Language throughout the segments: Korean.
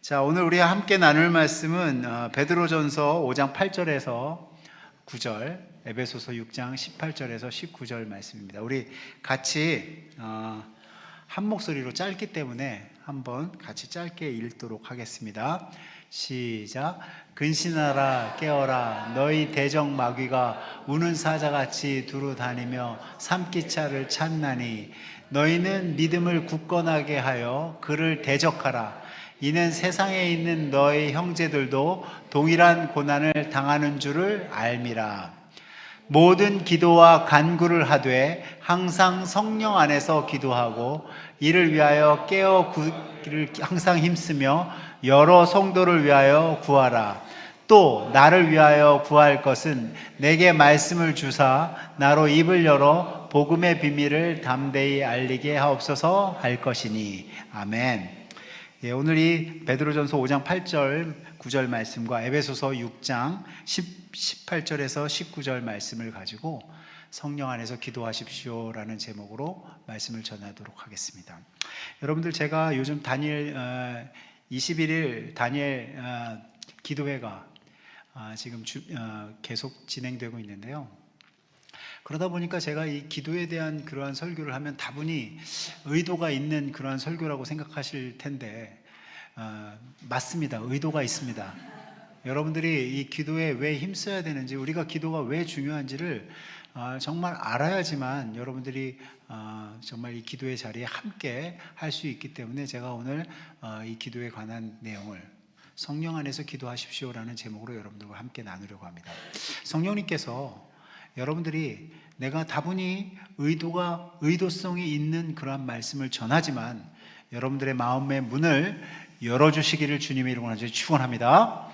자, 오늘 우리 함께 나눌 말씀은 베드로전서 5장 8절에서 9절, 에베소서 6장 18절에서 19절 말씀입니다. 우리 같이 한 목소리로 짧기 때문에 한번 같이 짧게 읽도록 하겠습니다. 시작. 근신하라 깨어라 너희 대적 마귀가 우는 사자같이 두루 다니며 삼키차를 찾나니 너희는 믿음을 굳건하게 하여 그를 대적하라. 이는 세상에 있는 너희 형제들도 동일한 고난을 당하는 줄을 알미라. 모든 기도와 간구를 하되 항상 성령 안에서 기도하고 이를 위하여 깨어 구기를 항상 힘쓰며 여러 성도를 위하여 구하라. 또 나를 위하여 구할 것은 내게 말씀을 주사 나로 입을 열어 복음의 비밀을 담대히 알리게 하옵소서 할 것이니. 아멘. 오늘 이 베드로전서 5장 8절 9절 말씀과 에베소서 6장 18절에서 19절 말씀을 가지고 성령 안에서 기도하십시오라는 제목으로 말씀을 전하도록 하겠습니다. 여러분들, 제가 요즘 다니엘 21일 다니엘 기도회가 지금 계속 진행되고 있는데요. 그러다 보니까 제가 이 기도에 대한 그러한 설교를 하면 다분히 의도가 있는 그러한 설교라고 생각하실 텐데 맞습니다. 의도가 있습니다. 여러분들이 이 기도에 왜 힘써야 되는지, 우리가 기도가 왜 중요한지를 정말 알아야지만 여러분들이 정말 이 기도의 자리에 함께 할 수 있기 때문에 제가 오늘 이 기도에 관한 내용을 성령 안에서 기도하십시오라는 제목으로 여러분들과 함께 나누려고 합니다. 성령님께서 여러분들이 내가 다분히 의도성이 있는 그러한 말씀을 전하지만 여러분들의 마음의 문을 열어주시기를 주님의 이름으로 축원합니다.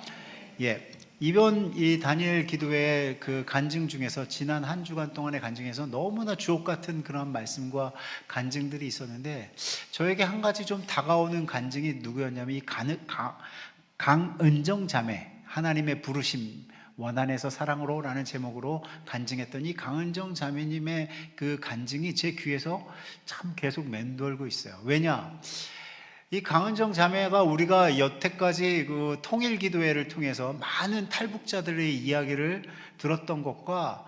이번 이 다니엘 기도회 그 간증 중에서 지난 한 주간 동안의 간증에서 너무나 주옥 같은 그런 말씀과 간증들이 있었는데, 저에게 한 가지 좀 다가오는 간증이 누구였냐면 이 강은정 자매, 하나님의 부르심 원한에서 사랑으로 라는 제목으로 간증했던 이 강은정 자매님의 그 간증이 제 귀에서 참 계속 맴돌고 있어요. 왜냐? 이 강은정 자매가 우리가 여태까지 그 통일 기도회를 통해서 많은 탈북자들의 이야기를 들었던 것과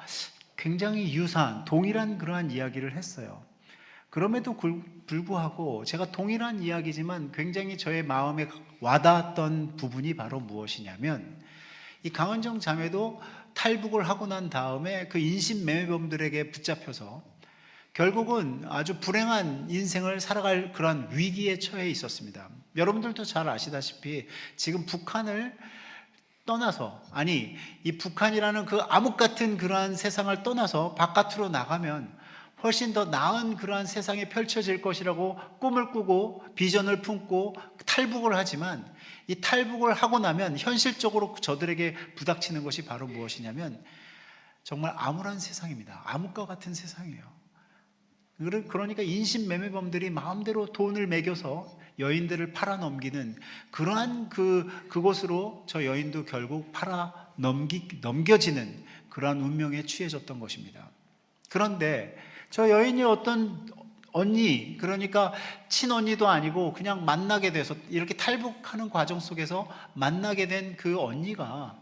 굉장히 유사한, 동일한 그러한 이야기를 했어요. 그럼에도 불구하고 제가 동일한 이야기지만 굉장히 저의 마음에 와닿았던 부분이 바로 무엇이냐면, 이 강은정 자매도 탈북을 하고 난 다음에 그 인신매매범들에게 붙잡혀서 결국은 아주 불행한 인생을 살아갈 그런 위기에 처해 있었습니다. 여러분들도 잘 아시다시피 지금 북한을 떠나서, 이 북한이라는 그 암흑 같은 그러한 세상을 떠나서 바깥으로 나가면 훨씬 더 나은 그러한 세상이 펼쳐질 것이라고 꿈을 꾸고 비전을 품고 탈북을 하지만, 이 탈북을 하고 나면 현실적으로 저들에게 부닥치는 것이 바로 무엇이냐면 정말 암울한 세상입니다. 암흑과 같은 세상이에요. 그러니까 인신매매범들이 마음대로 돈을 매겨서 여인들을 팔아넘기는 그러한 그곳으로 저 여인도 결국 넘겨지는 그러한 운명에 취해졌던 것입니다. 그런데 저 여인이 어떤 언니, 그러니까 친언니도 아니고 그냥 만나게 돼서 이렇게 탈북하는 과정 속에서 만나게 된 그 언니가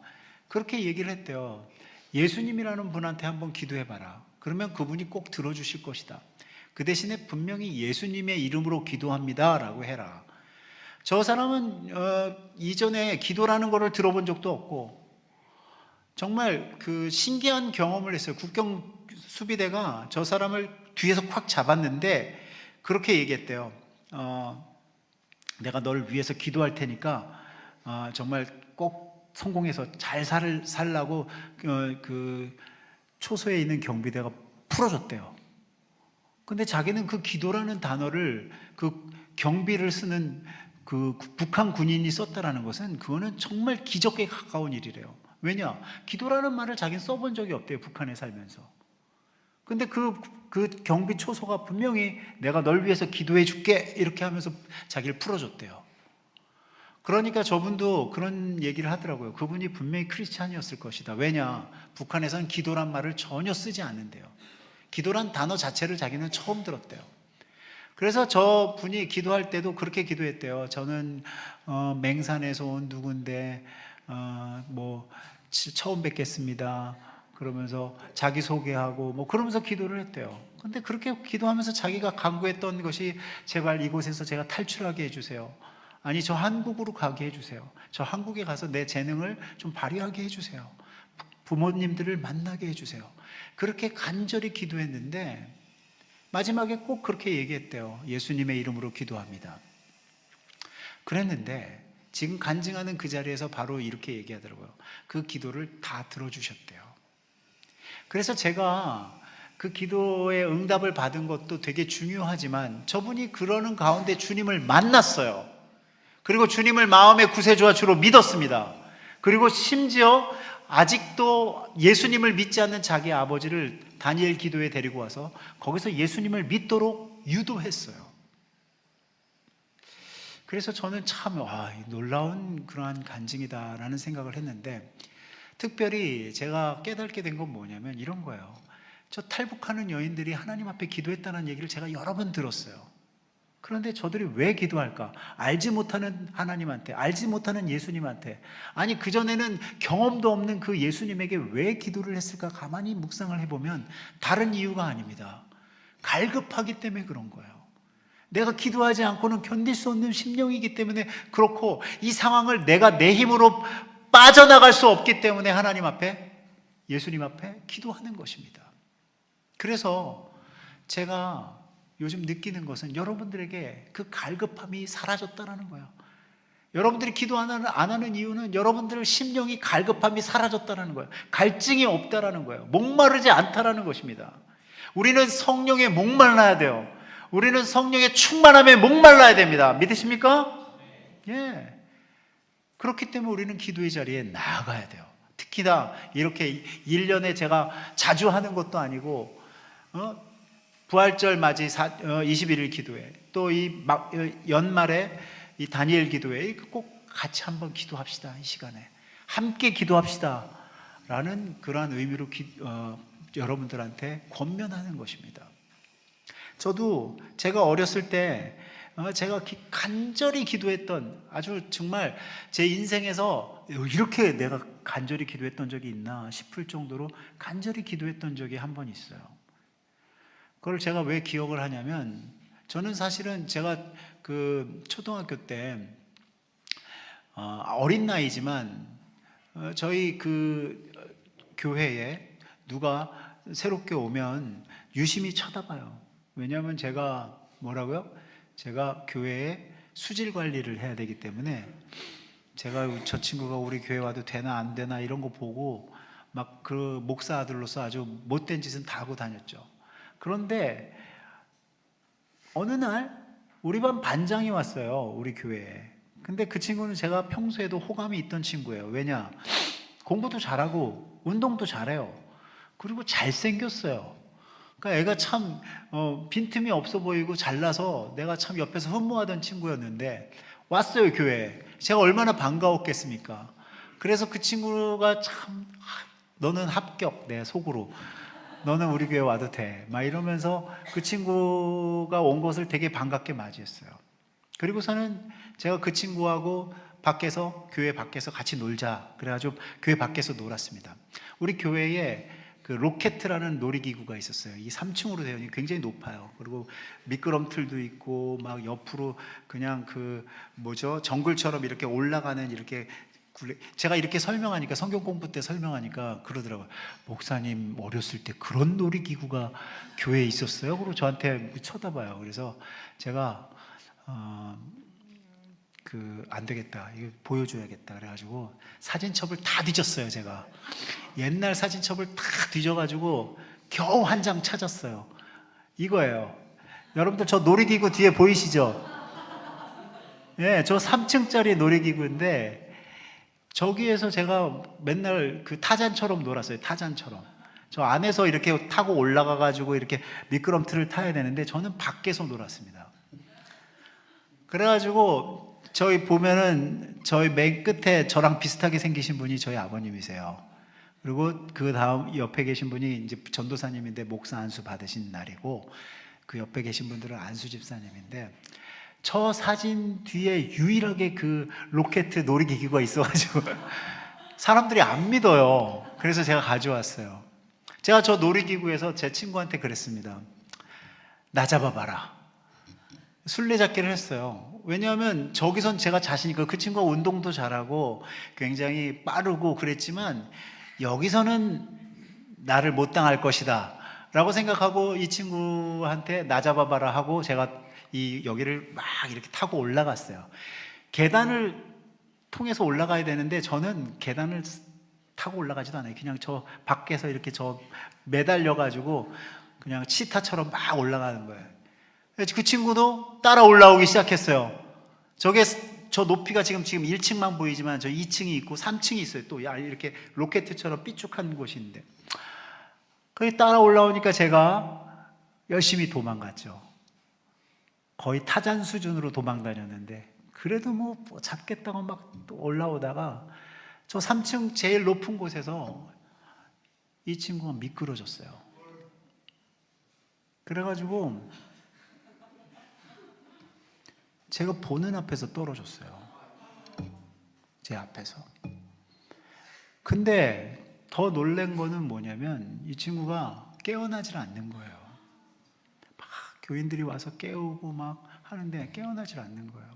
그렇게 얘기를 했대요. 예수님이라는 분한테 한번 기도해봐라. 그러면 그분이 꼭 들어주실 것이다. 그 대신에 분명히 예수님의 이름으로 기도합니다 라고 해라. 저 사람은 이전에 기도라는 것을 들어본 적도 없고 정말 그 신기한 경험을 했어요. 국경 수비대가 저 사람을 뒤에서 콱 잡았는데 그렇게 얘기했대요. 내가 너를 위해서 기도할 테니까 정말 꼭 성공해서 잘 살라고 그 초소에 있는 경비대가 풀어줬대요. 근데 자기는 그 기도라는 단어를 그 경비를 쓰는 그 북한 군인이 썼다라는 것은 그거는 정말 기적에 가까운 일이래요. 왜냐? 기도라는 말을 자기는 써본 적이 없대요. 북한에 살면서. 근데 그 경비 초소가 분명히 내가 널 위해서 기도해 줄게 이렇게 하면서 자기를 풀어줬대요. 그러니까 저분도 그런 얘기를 하더라고요. 그분이 분명히 크리스찬이었을 것이다. 왜냐? 북한에서는 기도란 말을 전혀 쓰지 않는데요. 기도란 단어 자체를 자기는 처음 들었대요. 그래서 저 분이 기도할 때도 그렇게 기도했대요. 저는 맹산에서 온 누군데 처음 뵙겠습니다. 그러면서 자기 소개하고 그러면서 기도를 했대요. 근데 그렇게 기도하면서 자기가 간구했던 것이 제발 이곳에서 제가 탈출하게 해주세요. 아니 저 한국으로 가게 해주세요. 저 한국에 가서 내 재능을 좀 발휘하게 해주세요. 부모님들을 만나게 해주세요. 그렇게 간절히 기도했는데 마지막에 꼭 그렇게 얘기했대요. 예수님의 이름으로 기도합니다. 그랬는데 지금 간증하는 그 자리에서 바로 이렇게 얘기하더라고요. 그 기도를 다 들어주셨대요. 그래서 제가 그 기도의 응답을 받은 것도 되게 중요하지만 저분이 그러는 가운데 주님을 만났어요. 그리고 주님을 마음의 구세주와 주로 믿었습니다. 그리고 심지어 아직도 예수님을 믿지 않는 자기 아버지를 다니엘 기도에 데리고 와서 거기서 예수님을 믿도록 유도했어요. 그래서 저는 참 놀라운 그러한 간증이다라는 생각을 했는데, 특별히 제가 깨닫게 된 건 뭐냐면 이런 거예요. 저 탈북하는 여인들이 하나님 앞에 기도했다는 얘기를 제가 여러 번 들었어요. 그런데 저들이 왜 기도할까? 알지 못하는 하나님한테, 알지 못하는 예수님한테, 아니 그전에는 경험도 없는 그 예수님에게 왜 기도를 했을까? 가만히 묵상을 해보면 다른 이유가 아닙니다. 갈급하기 때문에 그런 거예요. 내가 기도하지 않고는 견딜 수 없는 심령이기 때문에 그렇고, 이 상황을 내가 내 힘으로 빠져나갈 수 없기 때문에 하나님 앞에, 예수님 앞에 기도하는 것입니다. 그래서 제가 요즘 느끼는 것은 여러분들에게 그 갈급함이 사라졌다는 거예요. 여러분들이 기도 안 하는 이유는 여러분들 심령이 갈급함이 사라졌다는 거예요. 갈증이 없다는 거예요. 목마르지 않다는 것입니다. 우리는 성령에 목말라야 돼요. 우리는 성령의 충만함에 목말라야 됩니다. 믿으십니까? 예. 그렇기 때문에 우리는 기도의 자리에 나아가야 돼요. 특히나 이렇게 1년에 제가 자주 하는 것도 아니고 부활절 맞이 21일 기도회, 또 이 연말에 이 다니엘 기도회, 꼭 같이 한번 기도합시다. 이 시간에 함께 기도합시다 라는 그러한 의미로 여러분들한테 권면하는 것입니다. 저도 제가 어렸을 때 제가 간절히 기도했던, 아주 정말 제 인생에서 이렇게 내가 간절히 기도했던 적이 있나 싶을 정도로 간절히 기도했던 적이 한 번 있어요. 그걸 제가 왜 기억을 하냐면, 저는 사실은 제가 그 초등학교 때 어린 나이지만 저희 그 교회에 누가 새롭게 오면 유심히 쳐다봐요. 왜냐하면 제가 제가 교회에 수질 관리를 해야 되기 때문에 제가 저 친구가 우리 교회 와도 되나 안 되나 이런 거 보고 막 그 목사 아들로서 아주 못된 짓은 다 하고 다녔죠. 그런데 어느 날 우리 반 반장이 왔어요, 우리 교회에. 근데 그 친구는 제가 평소에도 호감이 있던 친구예요. 왜냐? 공부도 잘하고 운동도 잘해요. 그리고 잘생겼어요. 그러니까 애가 참 빈틈이 없어 보이고 잘나서 내가 참 옆에서 흠모하던 친구였는데 왔어요, 교회에. 제가 얼마나 반가웠겠습니까? 그래서 그 친구가 참, 너는 합격, 내 속으로. 너는 우리 교회 와도 돼. 막 이러면서 그 친구가 온 것을 되게 반갑게 맞이했어요. 그리고서는 제가 그 친구하고 교회 밖에서 같이 놀자. 그래가지고 교회 밖에서 놀았습니다. 우리 교회에 그 로켓이라는 놀이기구가 있었어요. 이 3층으로 되어 있는 굉장히 높아요. 그리고 미끄럼틀도 있고 막 옆으로 그냥 정글처럼 이렇게 올라가는, 이렇게 제가 이렇게 설명하니까, 성경 공부 때 설명하니까 그러더라고요. 목사님 어렸을 때 그런 놀이기구가 교회에 있었어요? 그리고 저한테 쳐다봐요. 그래서 제가 안 되겠다, 이거 보여줘야겠다 그래가지고 사진첩을 다 뒤졌어요. 제가 옛날 사진첩을 다 뒤져가지고 겨우 한 장 찾았어요. 이거예요. 여러분들 저 놀이기구 뒤에 보이시죠? 예, 저 3층짜리 놀이기구인데 저기에서 제가 맨날 그 타잔처럼 놀았어요. 타잔처럼. 저 안에서 이렇게 타고 올라가가지고 이렇게 미끄럼틀을 타야 되는데 저는 밖에서 놀았습니다. 그래가지고 저희 보면은 저희 맨 끝에 저랑 비슷하게 생기신 분이 저희 아버님이세요. 그리고 그 다음 옆에 계신 분이 이제 전도사님인데 목사 안수 받으신 날이고, 그 옆에 계신 분들은 안수 집사님인데, 저 사진 뒤에 유일하게 그 로켓 놀이기구가 있어가지고 사람들이 안 믿어요. 그래서 제가 가져왔어요. 제가 저 놀이기구에서 제 친구한테 그랬습니다. 나 잡아봐라. 술래잡기를 했어요. 왜냐하면 저기선 제가 자신 있고 그 친구가 운동도 잘하고 굉장히 빠르고 그랬지만 여기서는 나를 못 당할 것이다 라고 생각하고 이 친구한테 나 잡아봐라 하고 제가 여기를 막 이렇게 타고 올라갔어요. 계단을 통해서 올라가야 되는데 저는 계단을 타고 올라가지도 않아요. 그냥 저 밖에서 이렇게 저 매달려가지고 그냥 치타처럼 막 올라가는 거예요. 그 친구도 따라 올라오기 시작했어요. 저 높이가 지금 1층만 보이지만 저 2층이 있고 3층이 있어요. 또 이렇게 로켓처럼 삐쭉한 곳이 있는데 거기 따라 올라오니까 제가 열심히 도망갔죠. 거의 타잔 수준으로 도망 다녔는데 그래도 뭐 잡겠다고 막 또 올라오다가 저 3층 제일 높은 곳에서 이 친구가 미끄러졌어요. 그래가지고 제가 보는 앞에서 떨어졌어요. 제 앞에서. 근데 더 놀란 거는 뭐냐면 이 친구가 깨어나질 않는 거예요. 막 교인들이 와서 깨우고 막 하는데 깨어나질 않는 거예요.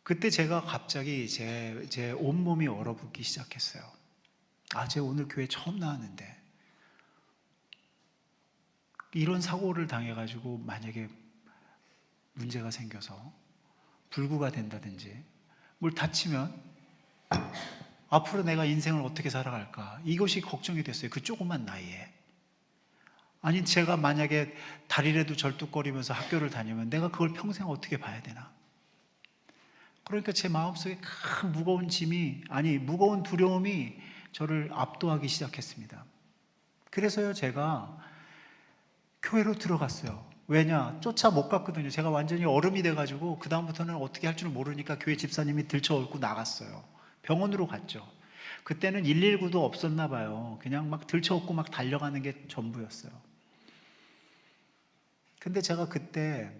그때 제가 갑자기 제 온몸이 얼어붙기 시작했어요. 쟤 오늘 교회 처음 나왔는데 이런 사고를 당해가지고 만약에 문제가 생겨서 불구가 된다든지 뭘 다치면 앞으로 내가 인생을 어떻게 살아갈까, 이것이 걱정이 됐어요. 그 조그만 나이에. 아니 제가 만약에 다리라도 절뚝거리면서 학교를 다니면 내가 그걸 평생 어떻게 봐야 되나. 그러니까 제 마음속에 큰 무거운 무거운 두려움이 저를 압도하기 시작했습니다. 그래서요 제가 교회로 들어갔어요. 왜냐? 쫓아 못 갔거든요. 제가 완전히 얼음이 돼가지고 그 다음부터는 어떻게 할 줄 모르니까 교회 집사님이 들쳐업고 나갔어요. 병원으로 갔죠. 그때는 119도 없었나 봐요. 그냥 막 들쳐업고 막 달려가는 게 전부였어요. 근데 제가 그때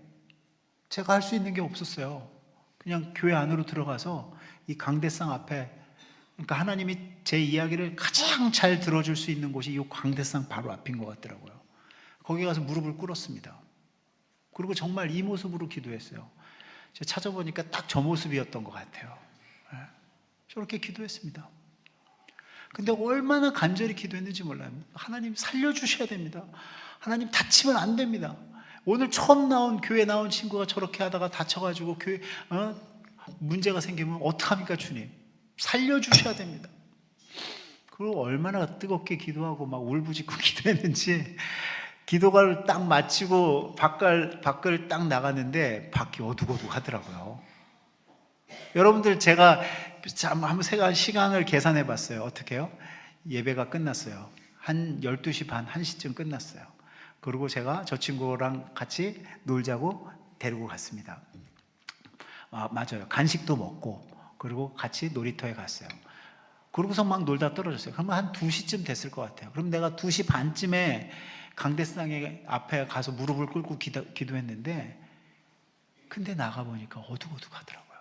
제가 할 수 있는 게 없었어요. 그냥 교회 안으로 들어가서 이 강대상 앞에, 그러니까 하나님이 제 이야기를 가장 잘 들어줄 수 있는 곳이 이 강대상 바로 앞인 것 같더라고요. 거기 가서 무릎을 꿇었습니다. 그리고 정말 이 모습으로 기도했어요. 제가 찾아보니까 딱 저 모습이었던 것 같아요. 저렇게 기도했습니다. 근데 얼마나 간절히 기도했는지 몰라요. 하나님 살려주셔야 됩니다. 하나님 다치면 안 됩니다. 오늘 처음 교회 나온 친구가 저렇게 하다가 다쳐가지고 교회 문제가 생기면 어떡합니까 주님? 살려주셔야 됩니다. 그리고 얼마나 뜨겁게 기도하고 막 울부짖고 기도했는지 기도를 딱 마치고 밖을 딱 나갔는데 밖이 어둑어둑하더라고요. 여러분들 제가 한번 시간을 계산해 봤어요. 어떻게 해요? 예배가 끝났어요. 한 12시 반, 1시쯤 끝났어요. 그리고 제가 저 친구랑 같이 놀자고 데리고 갔습니다. 맞아요. 간식도 먹고 그리고 같이 놀이터에 갔어요. 그러고서 막 놀다 떨어졌어요. 그러면 한 2시쯤 됐을 것 같아요. 그럼 내가 2시 반쯤에 강대상에 앞에 가서 무릎을 꿇고 기도했는데 근데 나가보니까 어둑어둑하더라고요.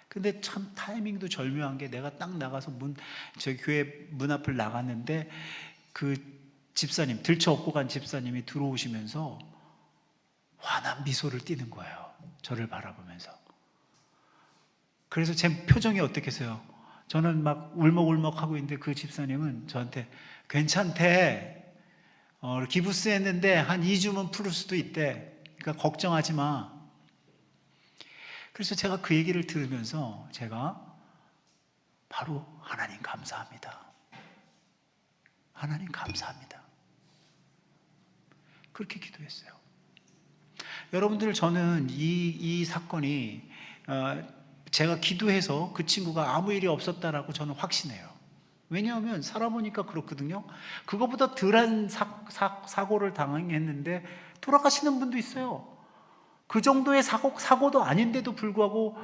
근데 참 타이밍도 절묘한 게 내가 딱 나가서 저희 교회 문 앞을 나갔는데 그 집사님, 들쳐업고 간 집사님이 들어오시면서 환한 미소를 띠는 거예요. 저를 바라보면서. 그래서 제 표정이 어떻겠어요? 저는 막 울먹울먹하고 있는데 그 집사님은 저한테 괜찮대. 기부스 했는데 한 2주면 풀을 수도 있대. 그러니까 걱정하지 마. 그래서 제가 그 얘기를 들으면서 제가 바로 하나님 감사합니다. 하나님 감사합니다. 그렇게 기도했어요. 여러분들 저는 이 사건이 제가 기도해서 그 친구가 아무 일이 없었다라고 저는 확신해요. 왜냐하면 살아보니까 그렇거든요. 그거보다 덜한 사고를 당했는데 돌아가시는 분도 있어요. 그 정도의 사고도 아닌데도 불구하고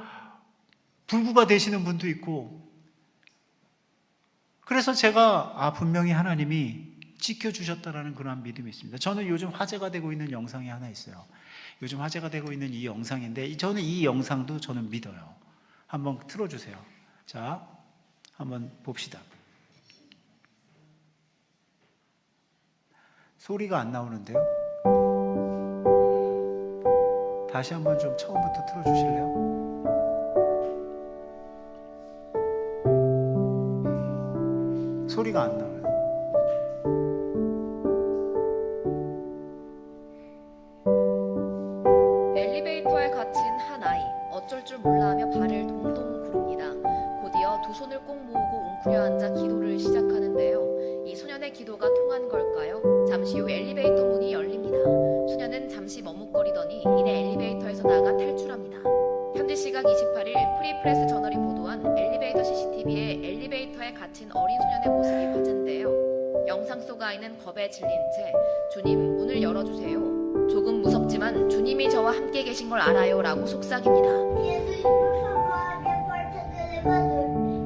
불구가 되시는 분도 있고. 그래서 제가 분명히 하나님이 지켜주셨다라는 그런 믿음이 있습니다. 저는 요즘 화제가 되고 있는 영상이 하나 있어요. 요즘 화제가 되고 있는 이 영상인데 저는 이 영상도 저는 믿어요. 한번 틀어주세요. 자, 한번 봅시다. 소리가 안 나오는데요. 다시 한번 좀 처음부터 틀어주실래요? 소리가 안 나와요. 엘리베이터에 갇힌 한 아이, 어쩔 줄 몰라하며 발을 동동 구릅니다. 곧이어 두 손을 꼭 모으고 웅크려 앉아 기도를 시작하는데요. 이 소년의 기도가 통한 걸까요? 잠시 후 엘리베이터 문이 열립니다. 소년은 잠시 머뭇거리더니 이내 엘리베이터에서 나가 탈출합니다. 현지 시각 28일 프리프레스 저널이 보도한 엘리베이터 CCTV에 엘리베이터에 갇힌 어린 소년의 모습이 화제인데요. 영상 속 아이는 겁에 질린 채 주님 문을 열어주세요. 조금 무섭지만 주님이 저와 함께 계신 걸 알아요 라고 속삭입니다. Jesus, por favor, abre a porta do elevador.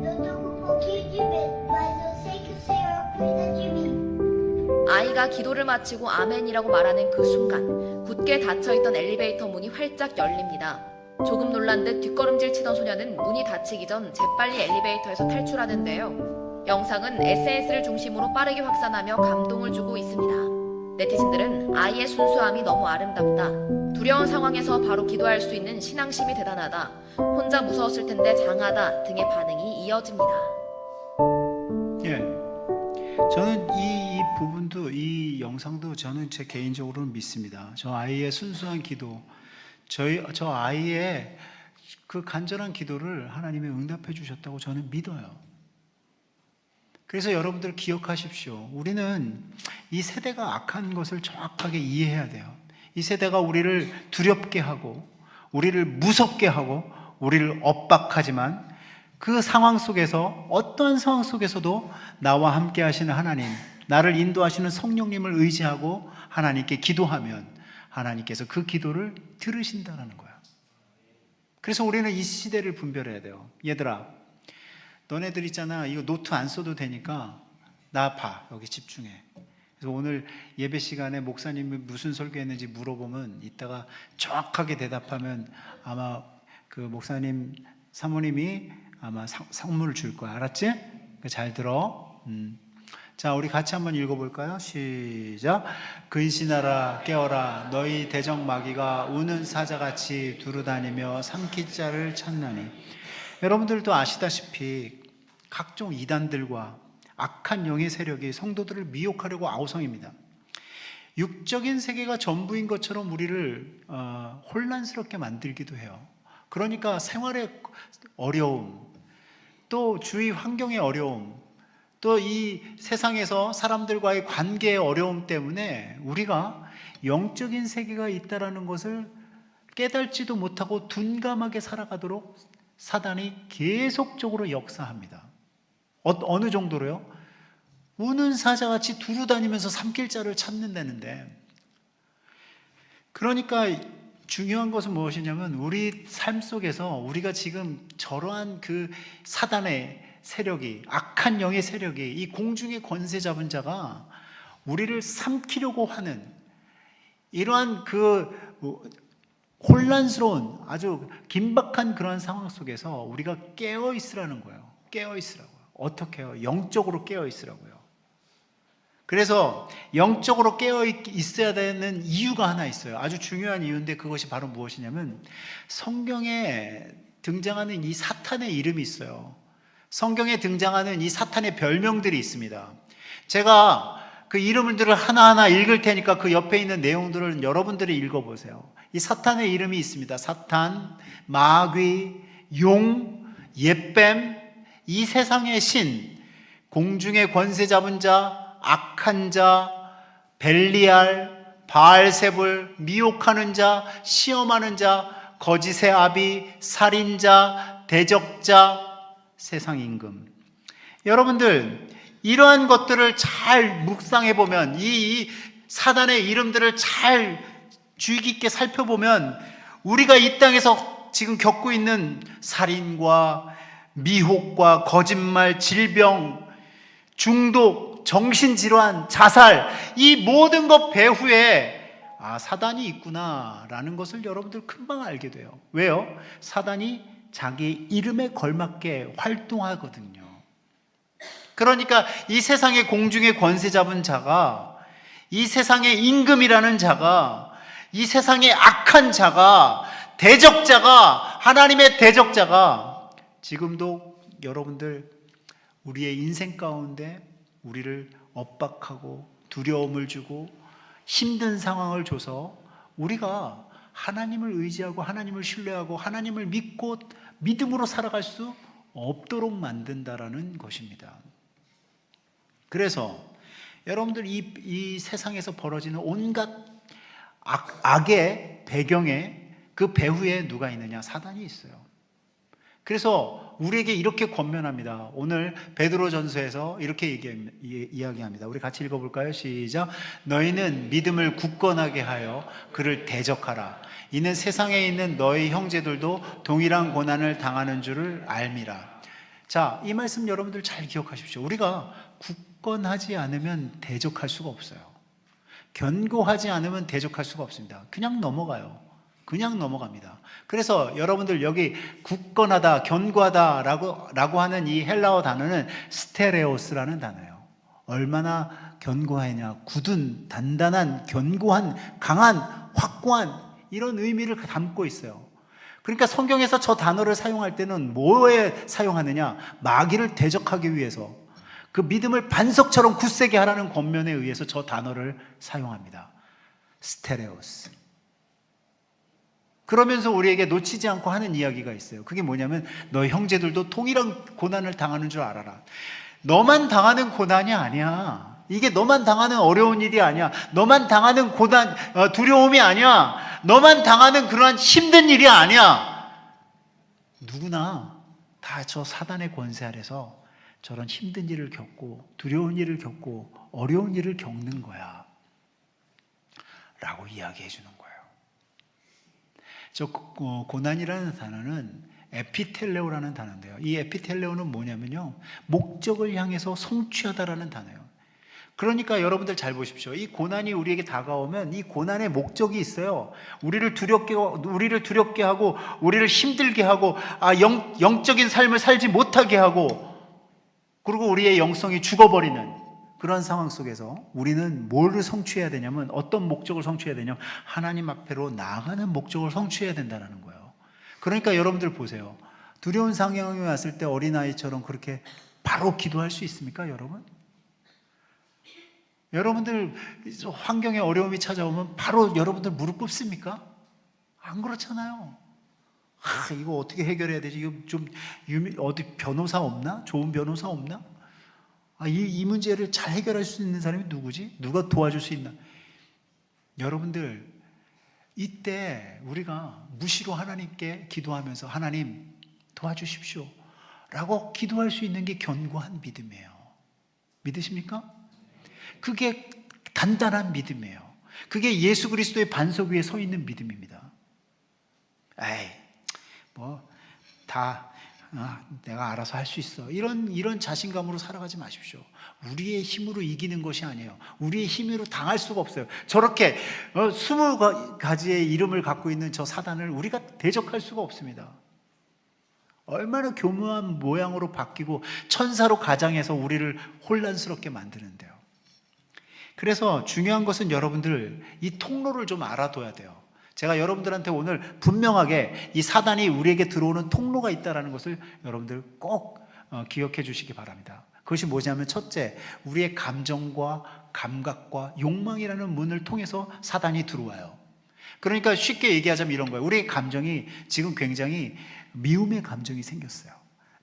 Eu tô com um pouquinho de medo, mas eu sei que o Senhor cuida de mim. 아이가 기도를 마치고 아멘이라고 말하는 그 순간 굳게 닫혀있던 엘리베이터 문이 활짝 열립니다. 조금 놀란 듯 뒷걸음질 치던 소년은 문이 닫히기 전 재빨리 엘리베이터에서 탈출하는데요. 영상은 SNS를 중심으로 빠르게 확산하며 감동을 주고 있습니다. 네티즌들은 아이의 순수함이 너무 아름답다. 두려운 상황에서 바로 기도할 수 있는 신앙심이 대단하다. 혼자 무서웠을 텐데 장하다 등의 반응이 이어집니다. 예, 저는 이 부분도 이 영상도 저는 제 개인적으로는 믿습니다. 저 아이의 순수한 기도, 저 아이의 그 간절한 기도를 하나님이 응답해 주셨다고 저는 믿어요. 그래서 여러분들 기억하십시오. 우리는 이 세대가 악한 것을 정확하게 이해해야 돼요. 이 세대가 우리를 두렵게 하고 우리를 무섭게 하고 우리를 엇박하지만 그 상황 속에서 어떠한 상황 속에서도 나와 함께 하시는 하나님, 나를 인도하시는 성령님을 의지하고 하나님께 기도하면 하나님께서 그 기도를 들으신다는 거야. 그래서 우리는 이 시대를 분별해야 돼요. 얘들아, 너네들 있잖아, 이거 노트 안 써도 되니까 나 봐, 여기 집중해. 그래서 오늘 예배 시간에 목사님이 무슨 설교했는지 물어보면 이따가 정확하게 대답하면 아마 그 목사님 사모님이 아마 선물을 줄 거야. 알았지? 잘 들어. 자, 우리 같이 한번 읽어볼까요? 시작. 근신하라 깨어라 너희 대적마귀가 우는 사자같이 두루다니며 삼킬 자를 찾나니. 여러분들도 아시다시피 각종 이단들과 악한 영의 세력이 성도들을 미혹하려고 아우성입니다. 육적인 세계가 전부인 것처럼 우리를 혼란스럽게 만들기도 해요. 그러니까 생활의 어려움, 또 주위 환경의 어려움, 또 이 세상에서 사람들과의 관계의 어려움 때문에 우리가 영적인 세계가 있다는 것을 깨달지도 못하고 둔감하게 살아가도록 사단이 계속적으로 역사합니다. 어느 정도로요? 우는 사자같이 두루다니면서 삼킬 자를 찾는다는데, 그러니까 중요한 것은 무엇이냐면 우리 삶 속에서 우리가 지금 저러한 그 사단의 세력이, 악한 영의 세력이, 이 공중의 권세 잡은 자가 우리를 삼키려고 하는 이러한 그 혼란스러운 아주 긴박한 그러한 상황 속에서 우리가 깨어 있으라는 거예요. 깨어 있으라고요. 어떻게 해요? 영적으로 깨어 있으라고요. 그래서 영적으로 깨어 있어야 되는 이유가 하나 있어요. 아주 중요한 이유인데 그것이 바로 무엇이냐면 성경에 등장하는 이 사탄의 이름이 있어요. 성경에 등장하는 이 사탄의 별명들이 있습니다. 제가 그 이름들을 하나하나 읽을 테니까 그 옆에 있는 내용들을 여러분들이 읽어보세요. 이 사탄의 이름이 있습니다. 사탄, 마귀, 용, 옅뱀, 이 세상의 신, 공중의 권세 잡은 자, 악한 자, 벨리알, 바알세불, 미혹하는 자, 시험하는 자, 거짓의 아비, 살인자, 대적자, 세상 임금. 여러분들 이러한 것들을 잘 묵상해 보면, 이 사단의 이름들을 잘 주의 깊게 살펴보면 우리가 이 땅에서 지금 겪고 있는 살인과 미혹과 거짓말, 질병, 중독, 정신질환, 자살, 이 모든 것 배후에 사단이 있구나라는 것을 여러분들 금방 알게 돼요. 왜요? 사단이 자기 이름에 걸맞게 활동하거든요. 그러니까 이 세상의 공중의 권세 잡은 자가, 이 세상의 임금이라는 자가, 이 세상의 악한 자가, 대적자가, 하나님의 대적자가 지금도 여러분들 우리의 인생 가운데 우리를 엇박하고 두려움을 주고 힘든 상황을 줘서 우리가 하나님을 의지하고 하나님을 신뢰하고 하나님을 믿고 믿음으로 살아갈 수 없도록 만든다라는 것입니다. 그래서 여러분들 이 세상에서 벌어지는 온갖 악의 배경에 그 배후에 누가 있느냐? 사단이 있어요. 그래서 우리에게 이렇게 권면합니다. 오늘 베드로전서에서 이렇게 이야기합니다. 우리 같이 읽어볼까요? 시작. 너희는 믿음을 굳건하게 하여 그를 대적하라. 이는 세상에 있는 너희 형제들도 동일한 고난을 당하는 줄을 알미라. 자, 이 말씀 여러분들 잘 기억하십시오. 우리가 굳건하지 않으면 대적할 수가 없어요. 견고하지 않으면 대적할 수가 없습니다. 그냥 넘어가요. 그냥 넘어갑니다. 그래서 여러분들 여기 굳건하다, 견고하다라고 하는 이 헬라어 단어는 스테레오스라는 단어예요. 얼마나 견고하냐, 굳은, 단단한, 견고한, 강한, 확고한 이런 의미를 담고 있어요. 그러니까 성경에서 저 단어를 사용할 때는 뭐에 사용하느냐? 마귀를 대적하기 위해서, 그 믿음을 반석처럼 굳세게 하라는 권면에 의해서 저 단어를 사용합니다. 스테레오스. 그러면서 우리에게 놓치지 않고 하는 이야기가 있어요. 그게 뭐냐면 너희 형제들도 동일한 고난을 당하는 줄 알아라. 너만 당하는 고난이 아니야. 이게 너만 당하는 어려운 일이 아니야. 너만 당하는 고난, 두려움이 아니야. 너만 당하는 그러한 힘든 일이 아니야. 누구나 다 저 사단의 권세 아래서 저런 힘든 일을 겪고 두려운 일을 겪고 어려운 일을 겪는 거야 라고 이야기해 주는 거예요. 저 고난이라는 단어는 에피텔레오라는 단어인데요. 이 에피텔레오는 뭐냐면요, 목적을 향해서 성취하다라는 단어예요. 그러니까 여러분들 잘 보십시오. 이 고난이 우리에게 다가오면 이 고난의 목적이 있어요. 우리를 두렵게 하고 우리를 힘들게 하고 영적인 삶을 살지 못하게 하고, 그리고 우리의 영성이 죽어버리는 그런 상황 속에서 우리는 뭘 성취해야 되냐면, 어떤 목적을 성취해야 되냐면 하나님 앞으로 나아가는 목적을 성취해야 된다는 거예요. 그러니까 여러분들 보세요. 두려운 상황이 왔을 때 어린아이처럼 그렇게 바로 기도할 수 있습니까, 여러분? 여러분들 환경에 어려움이 찾아오면 바로 여러분들 무릎 꿇습니까? 안 그렇잖아요. 이거 어떻게 해결해야 되지? 이거 좀 어디 변호사 없나? 좋은 변호사 없나? 이 문제를 잘 해결할 수 있는 사람이 누구지? 누가 도와줄 수 있나? 여러분들 이때 우리가 무시로 하나님께 기도하면서 하나님 도와주십시오 라고 기도할 수 있는 게 견고한 믿음이에요. 믿으십니까? 그게 단단한 믿음이에요. 그게 예수 그리스도의 반석 위에 서 있는 믿음입니다. 내가 알아서 할 수 있어. 이런 자신감으로 살아가지 마십시오. 우리의 힘으로 이기는 것이 아니에요. 우리의 힘으로 당할 수가 없어요. 저렇게 20가지의 이름을 갖고 있는 저 사단을 우리가 대적할 수가 없습니다. 얼마나 교묘한 모양으로 바뀌고 천사로 가장해서 우리를 혼란스럽게 만드는데요. 그래서 중요한 것은 여러분들 이 통로를 좀 알아둬야 돼요. 제가 여러분들한테 오늘 분명하게 이 사단이 우리에게 들어오는 통로가 있다는 것을 여러분들 꼭 기억해 주시기 바랍니다. 그것이 뭐냐면, 첫째, 우리의 감정과 감각과 욕망이라는 문을 통해서 사단이 들어와요. 그러니까 쉽게 얘기하자면 이런 거예요. 우리의 감정이 지금 굉장히 미움의 감정이 생겼어요.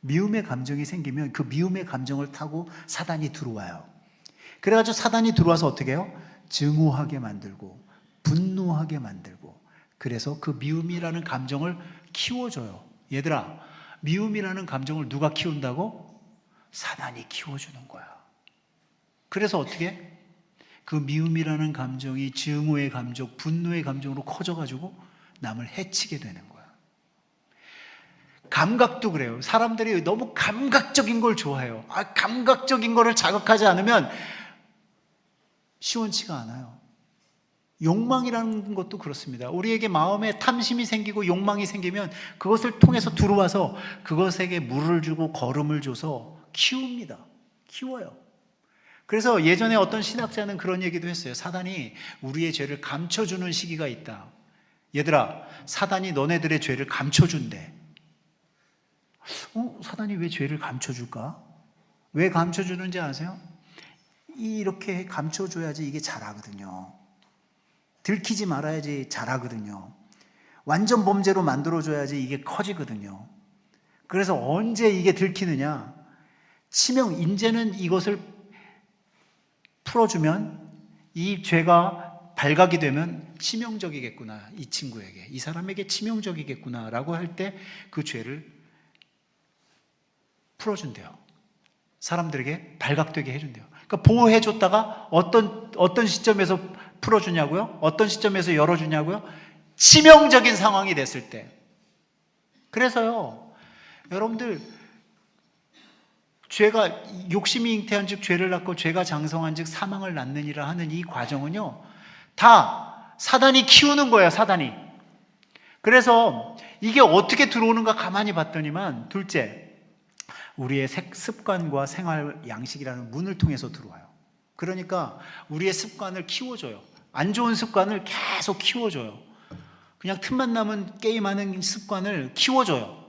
미움의 감정이 생기면 그 미움의 감정을 타고 사단이 들어와요. 그래가지고 사단이 들어와서 어떻게 해요? 증오하게 만들고 분노하게 만들고, 그래서 그 미움이라는 감정을 키워줘요. 얘들아, 미움이라는 감정을 누가 키운다고? 사단이 키워주는 거야. 그래서 어떻게? 그 미움이라는 감정이 증오의 감정, 분노의 감정으로 커져가지고 남을 해치게 되는 거야. 감각도 그래요. 사람들이 너무 감각적인 걸 좋아해요. 감각적인 거를 자극하지 않으면 시원치가 않아요. 욕망이라는 것도 그렇습니다. 우리에게 마음에 탐심이 생기고 욕망이 생기면 그것을 통해서 들어와서 그것에게 물을 주고 거름을 줘서 키웁니다. 키워요. 그래서 예전에 어떤 신학자는 그런 얘기도 했어요. 사단이 우리의 죄를 감춰주는 시기가 있다. 얘들아, 사단이 너네들의 죄를 감춰준대. 사단이 왜 죄를 감춰줄까? 왜 감춰주는지 아세요? 이렇게 감춰줘야지 이게 잘하거든요. 들키지 말아야지 잘하거든요. 완전 범죄로 만들어줘야지 이게 커지거든요. 그래서 언제 이게 들키느냐? 이제는 이것을 풀어주면 이 죄가 발각이 되면 치명적이겠구나. 이 친구에게, 이 사람에게 치명적이겠구나 라고 할 때 그 죄를 풀어준대요. 사람들에게 발각되게 해준대요. 그러니까 보호해줬다가 어떤 시점에서 풀어주냐고요? 어떤 시점에서 열어주냐고요? 치명적인 상황이 됐을 때. 그래서요, 여러분들, 죄가 욕심이 잉태한 즉 죄를 낳고 죄가 장성한 즉 사망을 낳느니라 하는 이 과정은요, 다 사단이 키우는 거예요. 사단이. 그래서 이게 어떻게 들어오는가 가만히 봤더니만, 둘째, 우리의 습관과 생활 양식이라는 문을 통해서 들어와요. 그러니까 우리의 습관을 키워줘요. 안 좋은 습관을 계속 키워줘요. 그냥 틈만 나면 게임하는 습관을 키워줘요.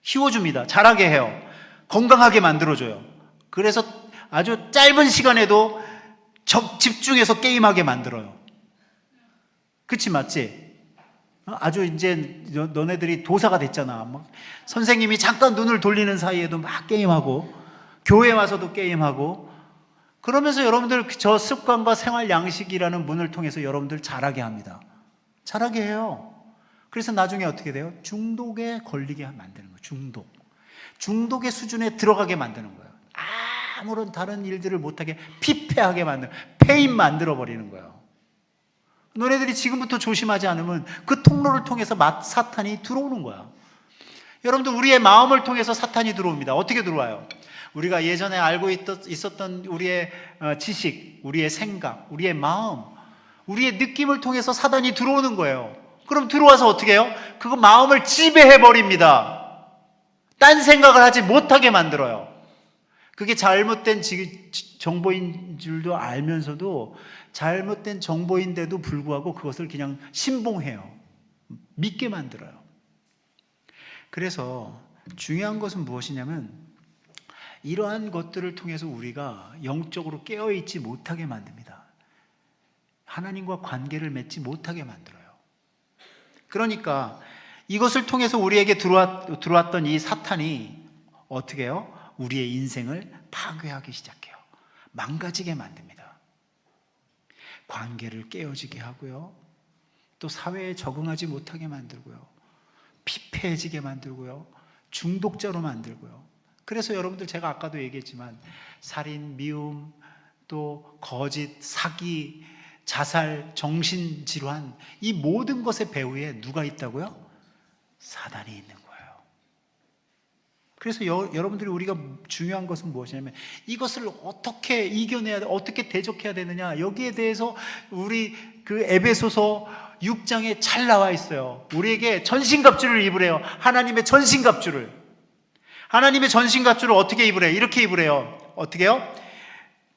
키워줍니다. 잘하게 해요. 건강하게 만들어줘요. 그래서 아주 짧은 시간에도 집중해서 게임하게 만들어요. 그치, 맞지? 아주 이제 너네들이 도사가 됐잖아. 막 선생님이 잠깐 눈을 돌리는 사이에도 막 게임하고, 교회 와서도 게임하고, 그러면서 여러분들 저 습관과 생활 양식이라는 문을 통해서 여러분들 잘하게 합니다. 잘하게 해요. 그래서 나중에 어떻게 돼요? 중독에 걸리게 만드는 거예요. 중독의 수준에 들어가게 만드는 거예요. 아무런 다른 일들을 못하게 피폐하게 페인 만들어버리는 거예요. 너네들이 지금부터 조심하지 않으면 그 통로를 통해서 사탄이 들어오는 거야. 여러분들, 우리의 마음을 통해서 사탄이 들어옵니다. 어떻게 들어와요? 우리가 예전에 알고 있었던 우리의 지식, 우리의 생각, 우리의 마음, 우리의 느낌을 통해서 사단이 들어오는 거예요. 그럼 들어와서 어떻게 해요? 그거 마음을 지배해버립니다. 딴 생각을 하지 못하게 만들어요. 그게 잘못된 정보인 줄도 알면서도 잘못된 정보인데도 불구하고 그것을 그냥 신봉해요. 믿게 만들어요. 그래서 중요한 것은 무엇이냐면, 이러한 것들을 통해서 우리가 영적으로 깨어있지 못하게 만듭니다. 하나님과 관계를 맺지 못하게 만들어요. 그러니까 이것을 통해서 우리에게 들어왔던 이 사탄이 어떻게 해요? 우리의 인생을 파괴하기 시작해요. 망가지게 만듭니다. 관계를 깨어지게 하고요. 또 사회에 적응하지 못하게 만들고요. 피폐해지게 만들고요. 중독자로 만들고요. 그래서 여러분들, 제가 아까도 얘기했지만 살인, 미움, 또 거짓, 사기, 자살, 정신질환, 이 모든 것의 배후에 누가 있다고요? 사단이 있는 거예요. 그래서 여러분들이 우리가 중요한 것은 무엇이냐면, 이것을 어떻게 이겨내야 돼, 어떻게 대적해야 되느냐, 여기에 대해서 우리 그 에베소서 6장에 잘 나와 있어요. 우리에게 전신갑주를 입으래요. 하나님의 전신갑주를. 하나님의 전신갑주를 어떻게 입으래요? 이렇게 입으래요. 어떻게 해요?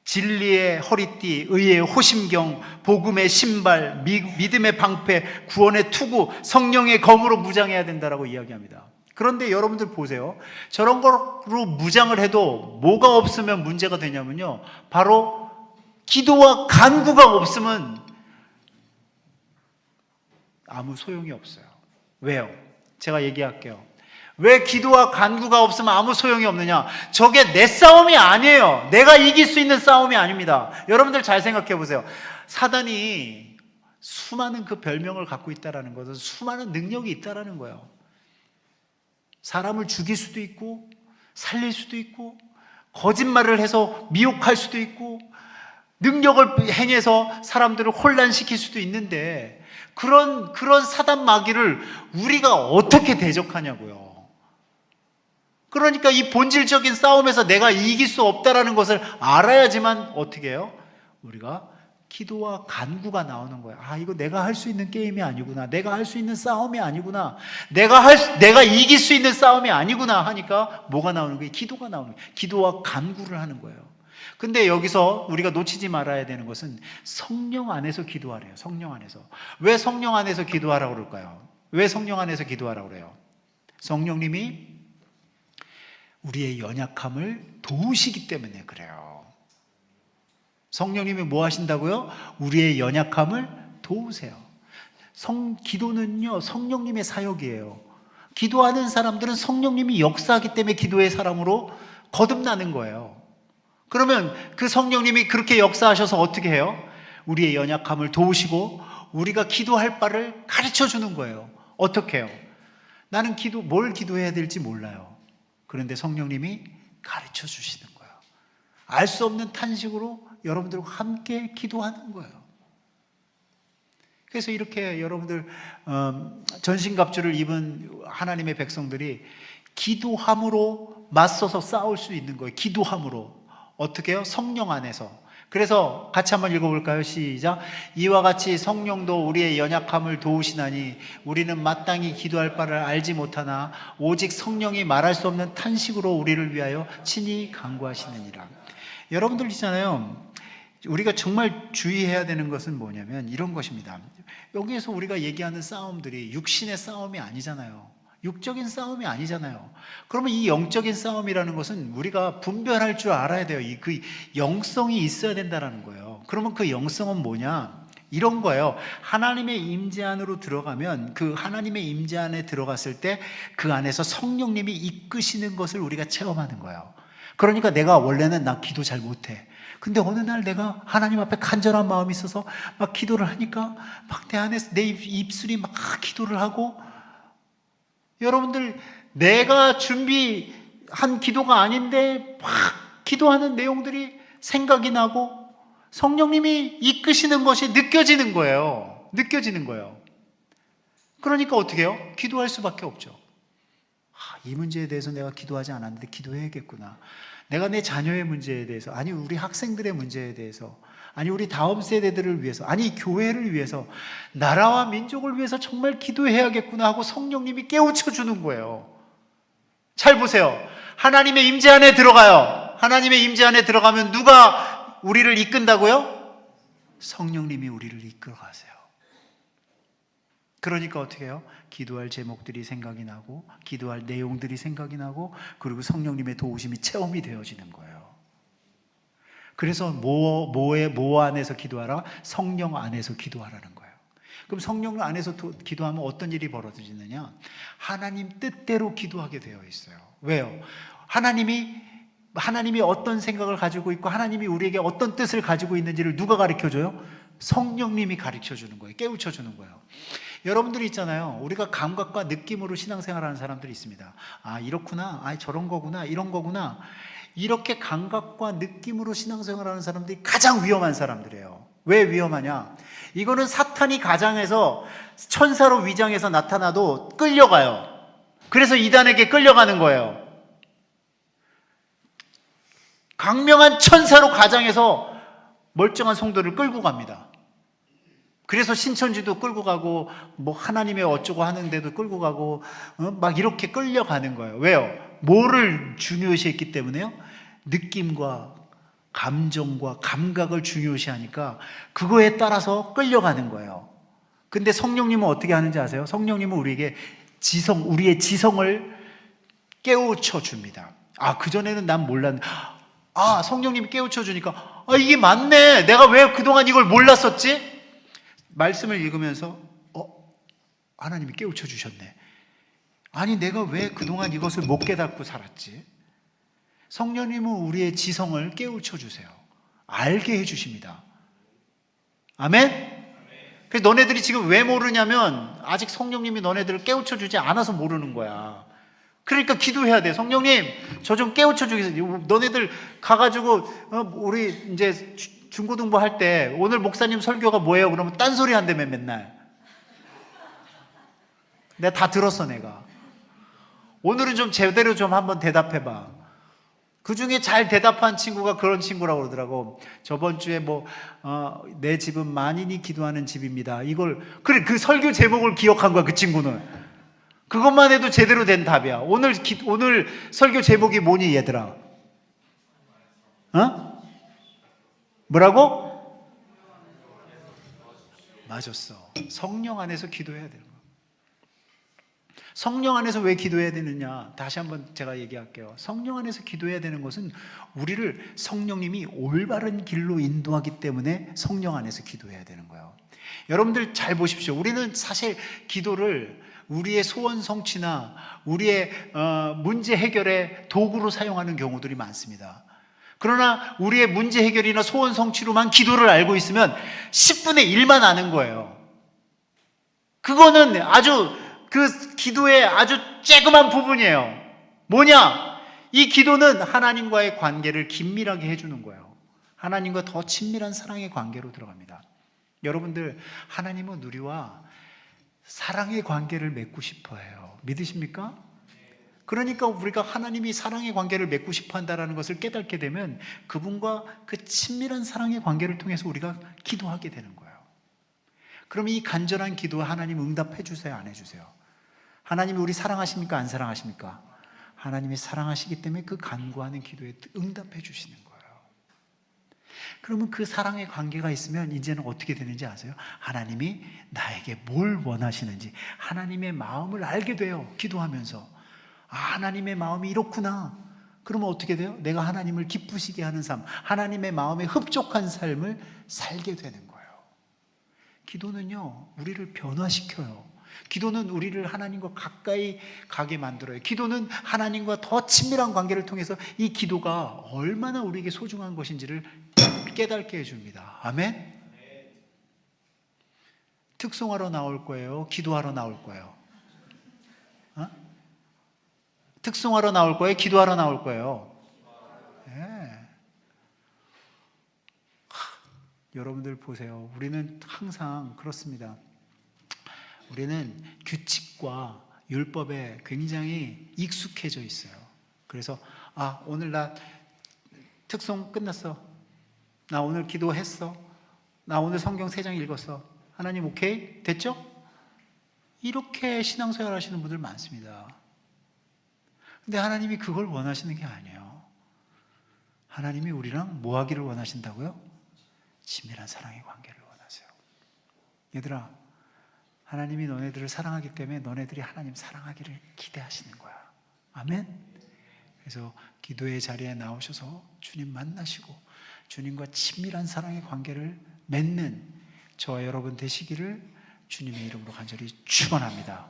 진리의 허리띠, 의의 호심경, 복음의 신발, 믿음의 방패, 구원의 투구, 성령의 검으로 무장해야 된다라고 이야기합니다. 그런데 여러분들 보세요. 저런 거로 무장을 해도 뭐가 없으면 문제가 되냐면요, 바로 기도와 간구가 없으면 아무 소용이 없어요. 왜요? 제가 얘기할게요. 왜 기도와 간구가 없으면 아무 소용이 없느냐? 저게 내 싸움이 아니에요. 내가 이길 수 있는 싸움이 아닙니다. 여러분들 잘 생각해 보세요. 사단이 수많은 그 별명을 갖고 있다는 것은 수많은 능력이 있다는 거예요. 사람을 죽일 수도 있고, 살릴 수도 있고, 거짓말을 해서 미혹할 수도 있고, 능력을 행해서 사람들을 혼란시킬 수도 그런 사단 마귀를 우리가 어떻게 대적하냐고요. 그러니까 이 본질적인 싸움에서 내가 이길 수 없다라는 것을 알아야지만 어떻게 해요? 우리가 기도와 간구가 나오는 거예요. 아, 이거 내가 할 수 있는 게임이 아니구나. 내가 할 수 있는 싸움이 아니구나. 내가 이길 수 있는 싸움이 아니구나 하니까 뭐가 나오는 거예요? 기도가 나오는 거예요. 기도와 간구를 하는 거예요. 근데 여기서 우리가 놓치지 말아야 되는 것은 성령 안에서 기도하래요. 성령 안에서. 왜 성령 안에서 기도하라고 그럴까요? 왜 성령 안에서 기도하라고 그래요? 성령님이 우리의 연약함을 도우시기 때문에 그래요. 성령님이 뭐 하신다고요? 우리의 연약함을 도우세요. 기도는요, 성령님의 사역이에요. 기도하는 사람들은 성령님이 역사하기 때문에 기도의 사람으로 거듭나는 거예요. 그러면 그 성령님이 그렇게 역사하셔서 어떻게 해요? 우리의 연약함을 도우시고 우리가 기도할 바를 가르쳐 주는 거예요. 어떻게 해요? 나는 뭘 기도해야 될지 몰라요. 그런데 성령님이 가르쳐 주시는 거예요. 알 수 없는 탄식으로 여러분들과 함께 기도하는 거예요. 그래서 이렇게 여러분들 전신갑주를 입은 하나님의 백성들이 기도함으로 맞서서 싸울 수 있는 거예요. 기도함으로. 어떻게 해요? 성령 안에서. 그래서 같이 한번 읽어볼까요? 시작. 이와 같이 성령도 우리의 연약함을 도우시나니 우리는 마땅히 기도할 바를 알지 못하나 오직 성령이 말할 수 없는 탄식으로 우리를 위하여 친히 간구하시느니라. 여러분들 있잖아요. 우리가 정말 주의해야 되는 것은 뭐냐면 이런 것입니다. 여기에서 우리가 얘기하는 싸움들이 육신의 싸움이 아니잖아요. 육적인 싸움이 아니잖아요. 그러면 이 영적인 싸움이라는 것은 우리가 분별할 줄 알아야 돼요. 그 영성이 있어야 된다는 거예요. 그러면 그 영성은 뭐냐? 이런 거예요. 하나님의 임재 안으로 들어가면 그 하나님의 임재 안에 들어갔을 때 그 안에서 성령님이 이끄시는 것을 우리가 체험하는 거예요. 그러니까 내가 원래는 나 기도 잘 못해. 근데 어느 날 내가 하나님 앞에 간절한 마음이 있어서 막 기도를 하니까 막 내 안에서 내 입술이 막 기도를 하고, 여러분들 내가 준비한 기도가 아닌데 막 기도하는 내용들이 생각이 나고 성령님이 이끄시는 것이 느껴지는 거예요. 느껴지는 거예요. 그러니까 어떻게 해요? 기도할 수밖에 없죠. 이 문제에 대해서 내가 기도하지 않았는데 기도해야겠구나. 내가 내 자녀의 문제에 대해서, 아니 우리 학생들의 문제에 대해서, 아니 우리 다음 세대들을 위해서, 아니 교회를 위해서, 나라와 민족을 위해서 정말 기도해야겠구나 하고 성령님이 깨우쳐 주는 거예요. 잘 보세요. 하나님의 임재 안에 들어가요. 하나님의 임재 안에 들어가면 누가 우리를 이끈다고요? 성령님이 우리를 이끌어가세요. 그러니까 어떻게 해요? 기도할 제목들이 생각이 나고 기도할 내용들이 생각이 나고 그리고 성령님의 도우심이 체험이 되어지는 거예요. 그래서 뭐 안에서 기도하라? 성령 안에서 기도하라는 거예요. 그럼 성령 안에서 기도하면 어떤 일이 벌어지느냐? 하나님 뜻대로 기도하게 되어 있어요. 왜요? 하나님이 어떤 생각을 가지고 있고 하나님이 우리에게 어떤 뜻을 가지고 있는지를 누가 가르쳐줘요? 성령님이 가르쳐주는 거예요. 깨우쳐주는 거예요. 여러분들이 있잖아요. 우리가 감각과 느낌으로 신앙생활하는 사람들이 있습니다. 아, 이렇구나. 아, 저런 거구나. 이런 거구나. 이렇게 감각과 느낌으로 신앙생활하는 사람들이 가장 위험한 사람들이에요. 왜 위험하냐? 이거는 사탄이 가장해서 천사로 위장해서 나타나도 끌려가요. 그래서 이단에게 끌려가는 거예요. 강명한 천사로 가장해서 멀쩡한 성도를 끌고 갑니다. 그래서 신천지도 끌고 가고 뭐 하나님의 어쩌고 하는데도 끌고 가고 막 이렇게 끌려가는 거예요. 왜요? 뭐를 중요시했기 때문에요? 느낌과 감정과 감각을 중요시하니까 그거에 따라서 끌려가는 거예요. 근데 성령님은 어떻게 하는지 아세요? 성령님은 우리에게 우리의 지성을 깨우쳐 줍니다. 아, 그전에는 난 몰랐는데, 아, 성령님이 깨우쳐 주니까, 아, 이게 맞네. 내가 왜 그동안 이걸 몰랐었지? 말씀을 읽으면서 하나님이 깨우쳐 주셨네. 아니, 내가 왜 그동안 이것을 못 깨닫고 살았지? 성령님은 우리의 지성을 깨우쳐 주세요. 알게 해주십니다. 아멘? 그래서 너네들이 지금 왜 모르냐면 아직 성령님이 너네들을 깨우쳐 주지 않아서 모르는 거야. 그러니까 기도해야 돼. 성령님, 저 좀 깨우쳐 주세요. 너네들 가가지고 우리 이제 중고등부 할 때 오늘 목사님 설교가 뭐예요? 그러면 딴소리 한다며 맨날. 내가 다 들었어, 내가. 오늘은 좀 제대로 좀 한번 대답해봐. 그 중에 잘 대답한 친구가 그런 친구라고 그러더라고. 저번 주에 내 집은 만인이 기도하는 집입니다. 그래, 그 설교 제목을 기억한 거야, 그 친구는. 그것만 해도 제대로 된 답이야. 오늘 설교 제목이 뭐니, 얘들아? 뭐라고? 맞았어. 성령 안에서 기도해야 되는 거야. 성령 안에서 왜 기도해야 되느냐? 다시 한번 제가 얘기할게요. 성령 안에서 기도해야 되는 것은 우리를 성령님이 올바른 길로 인도하기 때문에 성령 안에서 기도해야 되는 거예요. 여러분들 잘 보십시오. 우리는 사실 기도를 우리의 소원 성취나 우리의 문제 해결의 도구로 사용하는 경우들이 많습니다. 그러나 우리의 문제 해결이나 소원 성취로만 기도를 알고 있으면 10분의 1만 아는 거예요. 그거는 아주 그 기도의 아주 쬐그만 부분이에요. 뭐냐? 이 기도는 하나님과의 관계를 긴밀하게 해주는 거예요. 하나님과 더 친밀한 사랑의 관계로 들어갑니다. 여러분들, 하나님은 우리와 사랑의 관계를 맺고 싶어 해요. 믿으십니까? 그러니까 우리가 하나님이 사랑의 관계를 맺고 싶어 한다는 것을 깨닫게 되면 그분과 그 친밀한 사랑의 관계를 통해서 우리가 기도하게 되는 거예요. 그럼 이 간절한 기도 하나님 응답해 주세요, 안 해주세요? 하나님이 우리 사랑하십니까, 안 사랑하십니까? 하나님이 사랑하시기 때문에 그 간구하는 기도에 응답해 주시는 거예요. 그러면 그 사랑의 관계가 있으면 이제는 어떻게 되는지 아세요? 하나님이 나에게 뭘 원하시는지 하나님의 마음을 알게 돼요. 기도하면서. 하나님의 마음이 이렇구나. 그러면 어떻게 돼요? 내가 하나님을 기쁘시게 하는 삶, 하나님의 마음에 흡족한 삶을 살게 되는 거예요. 기도는요, 우리를 변화시켜요. 기도는 우리를 하나님과 가까이 가게 만들어요. 기도는 하나님과 더 친밀한 관계를 통해서 이 기도가 얼마나 우리에게 소중한 것인지를 깨닫게 해줍니다. 아멘? 특송하러 나올 거예요? 기도하러 나올 거예요? 특송하러 나올 거예요? 기도하러 나올 거예요? 네. 여러분들 보세요. 우리는 항상 그렇습니다. 우리는 규칙과 율법에 굉장히 익숙해져 있어요. 그래서 오늘 나 특송 끝났어. 나 오늘 기도했어. 나 오늘 성경 3장 읽었어. 하나님 오케이? 됐죠? 이렇게 신앙생활 하시는 분들 많습니다. 근데 하나님이 그걸 원하시는 게 아니에요. 하나님이 우리랑 뭐 하기를 원하신다고요? 친밀한 사랑의 관계를 원하세요. 얘들아, 하나님이 너네들을 사랑하기 때문에 너네들이 하나님 사랑하기를 기대하시는 거야. 아멘? 그래서 기도의 자리에 나오셔서 주님 만나시고 주님과 친밀한 사랑의 관계를 맺는 저와 여러분 되시기를 주님의 이름으로 간절히 축원합니다.